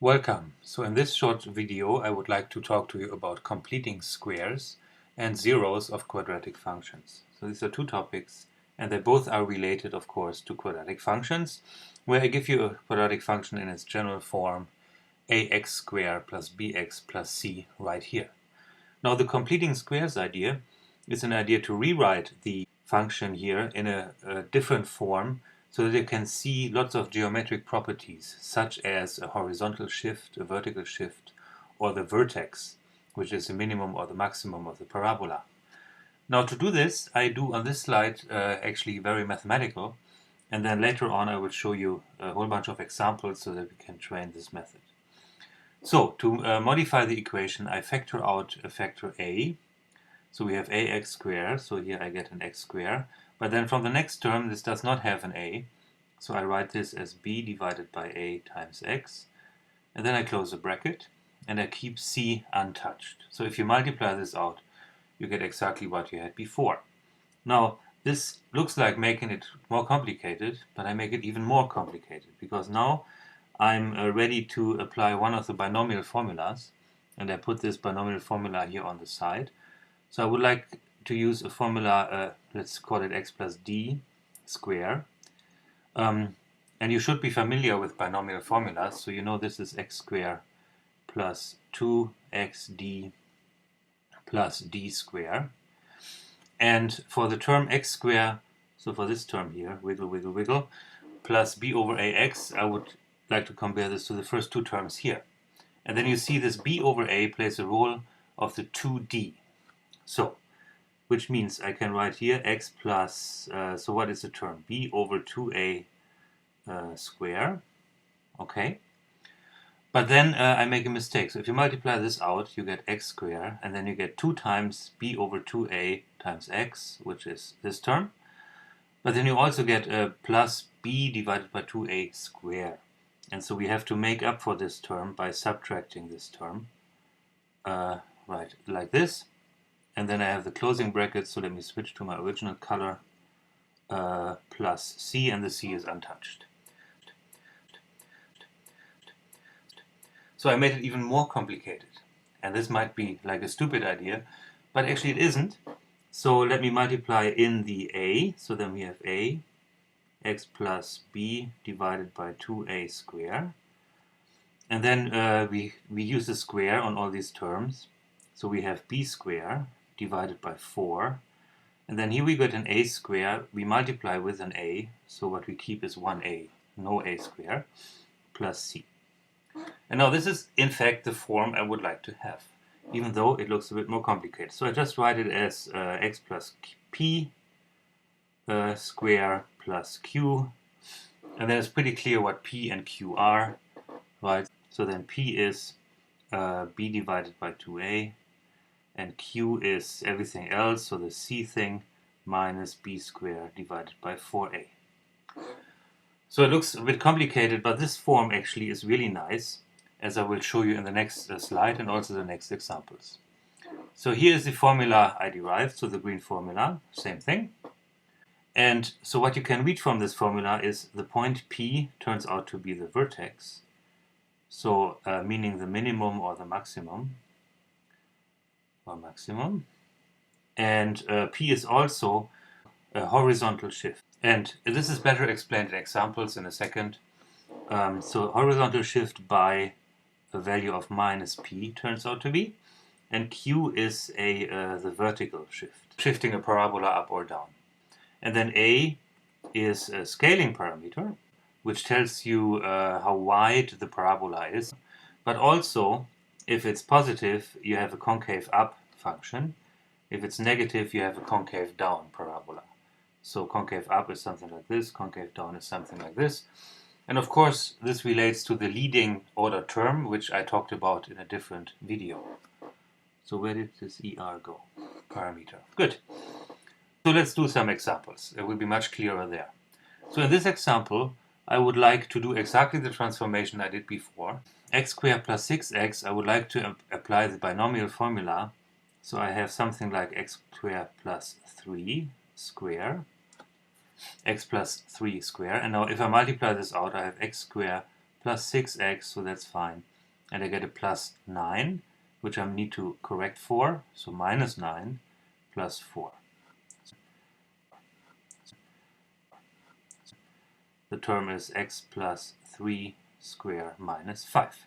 Welcome. So in this short video I would like to talk to you about completing squares and zeros of quadratic functions. So these are two topics and they both are related of course to quadratic functions, where I give you a quadratic function in its general form ax squared plus bx plus c right here. Now the completing squares idea is an idea to rewrite the function here in a different form so that you can see lots of geometric properties such as a horizontal shift, a vertical shift, or the vertex, which is the minimum or the maximum of the parabola. Now to do this, I do on this slide actually very mathematical, and then later on I will show you a whole bunch of examples so that we can train this method. So to modify the equation, I factor out a factor a. So we have ax squared, so here I get an x squared. But then from the next term, this does not have an a. So I write this as b divided by a times x. And then I close the bracket, and I keep c untouched. So if you multiply this out, you get exactly what you had before. Now, this looks like making it more complicated, but I make it even more complicated, because now I'm ready to apply one of the binomial formulas, and I put this binomial formula here on the side. So I would like to use a formula, let's call it x plus d square. And you should be familiar with binomial formulas, so you know this is x squared plus 2xd plus d squared. And for the term x squared, so for this term here, wiggle, wiggle, wiggle, plus b over ax, I would like to compare this to the first two terms here. And then you see this b over a plays the role of the 2d. So, which means I can write here x plus, so what is the term? B over 2a square, okay? But then I make a mistake. So if you multiply this out, you get x squared, and then you get 2 times b over 2a times x, which is this term. But then you also get plus b divided by 2a squared. And so we have to make up for this term by subtracting this term, right, like this. And then I have the closing brackets, so let me switch to my original color, plus c, and the c is untouched. So I made it even more complicated. And this might be like a stupid idea, but actually it isn't. So let me multiply in the a, so then we have a, x plus b divided by 2a squared. And then we use the square on all these terms. So we have b squared divided by 4. And then here we get an a squared. We multiply with an a, so what we keep is 1a, no a squared, plus c. And now this is in fact the form I would like to have, even though it looks a bit more complicated. So I just write it as x plus p square plus q, and then it's pretty clear what p and q are, right? So then p is b divided by 2a, and q is everything else, so the c thing, minus b squared divided by 4a. So it looks a bit complicated, but this form actually is really nice, as I will show you in the next slide and also the next examples. So here is the formula I derived, so the green formula, same thing. And so what you can read from this formula is the point P turns out to be the vertex, so meaning the minimum or the maximum, and P is also a horizontal shift. And this is better explained in examples in a second. So horizontal shift by a value of minus P turns out to be, and Q is the vertical shift, shifting a parabola up or down. And then A is a scaling parameter, which tells you how wide the parabola is. But also, if it's positive, you have a concave up function. If it's negative, you have a concave down parabola. So concave up is something like this, concave down is something like this. And of course, this relates to the leading order term, which I talked about in a different video. So where did this ER go? Parameter. Good. So let's do some examples. It will be much clearer there. So in this example, I would like to do exactly the transformation I did before. X squared plus 6x, I would like to apply the binomial formula. So I have something like x squared plus 3 square, x plus 3 square. And now if I multiply this out, I have x squared plus 6x, so that's fine, and I get a plus 9, which I need to correct for, so minus 9 plus 4. The term is x plus 3 square minus 5.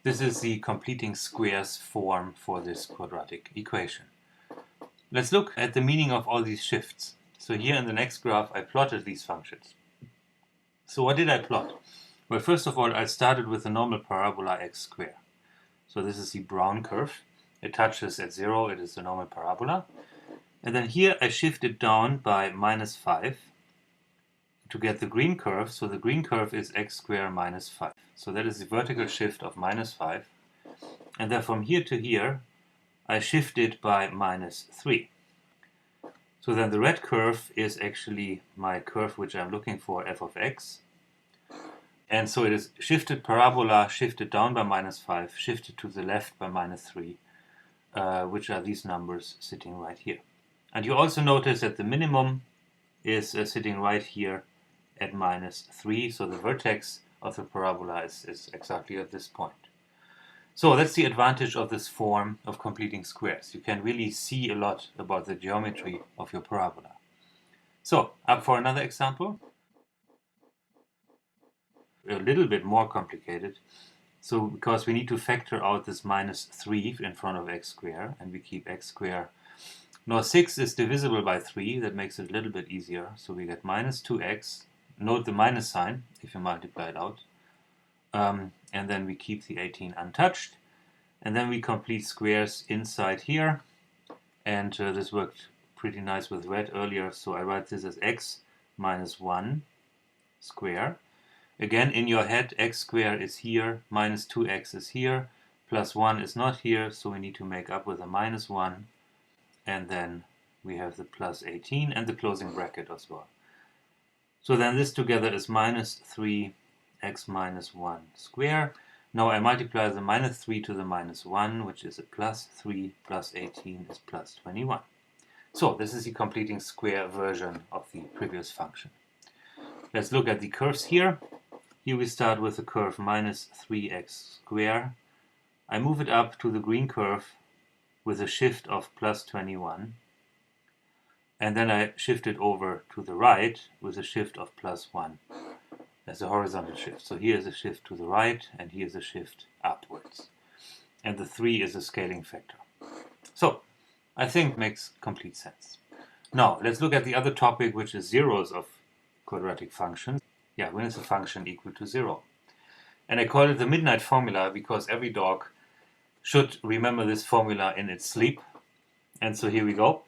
This is the completing squares form for this quadratic equation. Let's look at the meaning of all these shifts. So here in the next graph I plotted these functions. So what did I plot? Well, first of all, I started with the normal parabola x squared. So this is the brown curve. It touches at 0, it is the normal parabola. And then here I shifted down by minus 5 to get the green curve. So the green curve is x squared minus 5. So that is the vertical shift of minus 5. And then from here to here, I shifted by minus 3. So then the red curve is actually my curve which I'm looking for, f of x. And so it is shifted parabola, shifted down by minus 5, shifted to the left by minus 3, which are these numbers sitting right here. And you also notice that the minimum is sitting right here at minus 3, so the vertex of the parabola is exactly at this point. So that's the advantage of this form of completing squares. You can really see a lot about the geometry of your parabola. So, up for another example. A little bit more complicated. So, because we need to factor out this minus 3 in front of x squared, and we keep x squared. Now 6 is divisible by 3, that makes it a little bit easier. So we get minus 2x. Note the minus sign if you multiply it out. And then we keep the 18 untouched. And then we complete squares inside here. And this worked pretty nice with red earlier. So I write this as x minus 1 square. Again, in your head, x squared is here, minus 2x is here, plus 1 is not here, so we need to make up with a minus 1, and then we have the plus 18 and the closing bracket as well. So then this together is minus 3x minus 1 square. Now I multiply the minus 3 to the minus 1, which is a plus 3 plus 18 is plus 21. So this is the completing square version of the previous function. Let's look at the curves here. Here we start with the curve minus 3x squared. I move it up to the green curve with a shift of plus 21. And then I shift it over to the right with a shift of plus 1 as a horizontal shift. So here is a shift to the right and here is a shift upwards. And the 3 is a scaling factor. So I think makes complete sense. Now let's look at the other topic, which is zeros of quadratic functions. Yeah, when is a function equal to 0? And I call it the midnight formula because every dog should remember this formula in its sleep. And so here we go.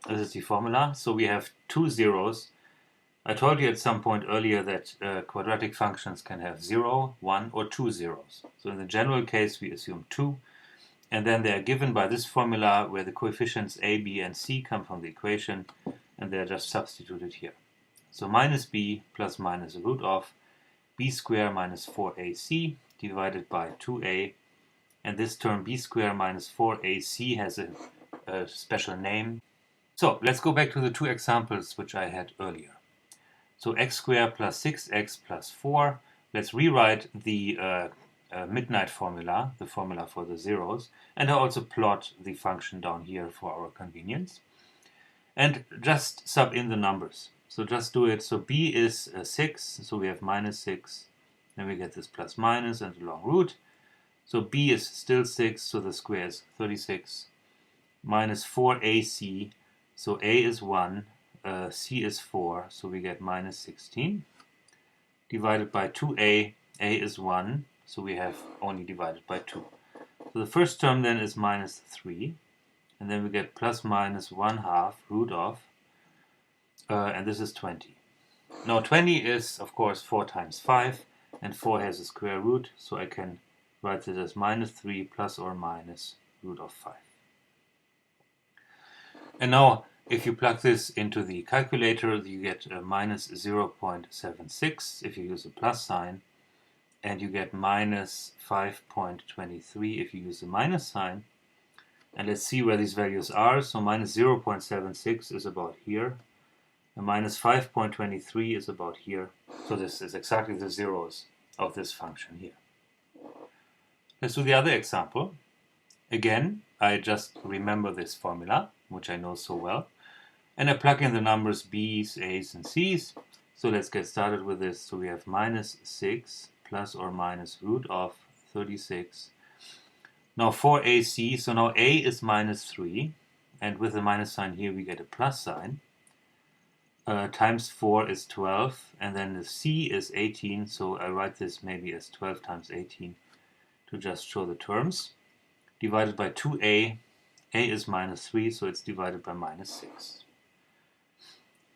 This is the formula. So we have two zeros. I told you at some point earlier that quadratic functions can have 0, 1, or 2 zeros. So in the general case, we assume 2. And then they are given by this formula where the coefficients a, b, and c come from the equation. And they are just substituted here. So minus b plus minus root of b squared minus 4ac divided by 2a. And this term b squared minus 4ac has a special name. So let's go back to the two examples which I had earlier. So x squared plus 6x plus 4. Let's rewrite the midnight formula, the formula for the zeros. And I also plot the function down here for our convenience. And just sub in the numbers. So just do it. So b is 6, so we have minus 6. Then we get this plus minus and a long root. So b is still 6, so the square is 36. Minus 4ac, so a is 1, c is 4, so we get minus 16. Divided by 2a, a is 1, so we have only divided by 2. So the first term then is minus 3. And then we get plus minus 1/2 root of, and this is 20. Now 20 is, of course, 4 times 5, and 4 has a square root, so I can write this as minus 3 plus or minus root of 5. And now, if you plug this into the calculator, you get minus 0.76 if you use a plus sign, and you get minus 5.23 if you use a minus sign. And let's see where these values are. So minus 0.76 is about here. And minus 5.23 is about here. So this is exactly the zeros of this function here. Let's do the other example. Again, I just remember this formula, which I know so well, and I plug in the numbers b's, a's, and c's. So let's get started with this. So we have minus 6 plus or minus root of 36. Now for AC, so now A is minus 3, and with the minus sign here we get a plus sign. Times 4 is 12, and then the C is 18, so I write this maybe as 12 times 18 to just show the terms. Divided by 2a, a is minus 3, so it's divided by minus 6.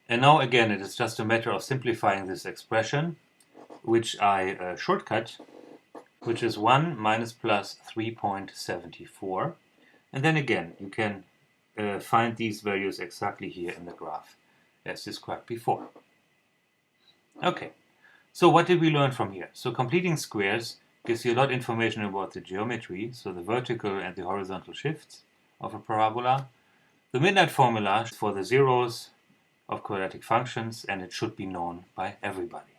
And now again, it is just a matter of simplifying this expression, which I shortcut, which is 1 minus plus 3.74. And then again, you can find these values exactly here in the graph, as described before. Okay, so what did we learn from here? So completing squares gives you a lot of information about the geometry, so the vertical and the horizontal shifts of a parabola, the midnight formula for the zeros of quadratic functions, and it should be known by everybody.